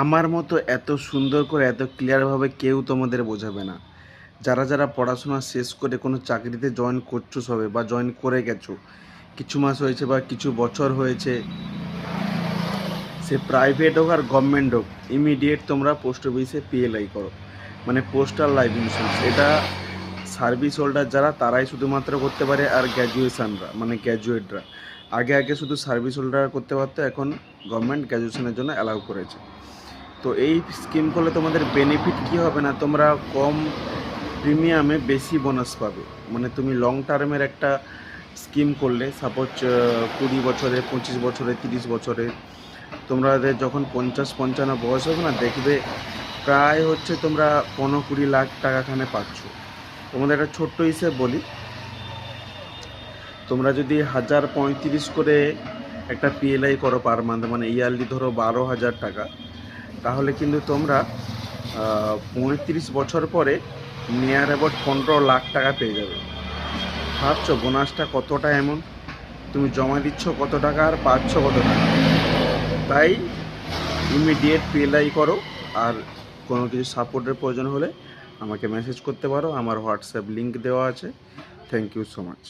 আমার মতো এত সুন্দর করে এত ক্লিয়ারভাবে কেউ তোমাদের বোঝাবে না। যারা যারা পড়াশোনা শেষ করে কোনো চাকরিতে জয়েন করছো সবে বা জয়েন করে গেছো, কিছু মাস হয়েছে বা কিছু বছর হয়েছে, সে প্রাইভেট হোক আর গভর্নমেন্ট হোক, ইমিডিয়েট তোমরা পোস্ট অফিসে পিএলআই করো, মানে পোস্টাল লাইফ ইন্স্যুরেন্স। এটা সার্ভিস হোল্ডার যারা তারাই শুধুমাত্র করতে পারে, আর গ্র্যাজুয়েশনরা মানে গ্র্যাজুয়েটরা। আগে আগে শুধু সার্ভিস হোল্ডার করতে পারতো, এখন গভর্নমেন্ট গ্র্যাজুয়েশনের জন্য অ্যালাউ করেছে। তো এই স্কিম করলে তোমাদের বেনিফিট কী হবে না, তোমরা কম প্রিমিয়ামে বেশি বোনাস পাবে। মানে তুমি লং টার্মের একটা স্কিম করলে, সাপোজ 20 বছরে, 25 বছরে, 30 বছরে, তোমাদের যখন 50-55 বয়স হবে না, দেখবে প্রায় হচ্ছে তোমরা 15-20 লাখ টাকাখানে পাচ্ছ। তোমাদের একটা ছোট্ট হিসেব বলি, তোমরা যদি 1035 করে একটা পিএলআই করো পার মান্থ, মানে ইয়ারলি ধরো 12,000 টাকা, তাহলে কিন্তু তোমরা 35 বছর পরে নিয়ার অ্যাবাউট 15 লাখ টাকা পেয়ে যাবে। ভাবছো বোনাসটা কতটা? এমন তুমি জমা দিচ্ছ কত টাকা আর পাচ্ছ কত টাকা। তাই ইমিডিয়েট পিএলআই করো। আর কোনো কিছু সাপোর্টের প্রয়োজন হলে আমাকে মেসেজ করতে পারো, আমার হোয়াটসঅ্যাপ লিঙ্ক দেওয়া আছে। Thank you so much.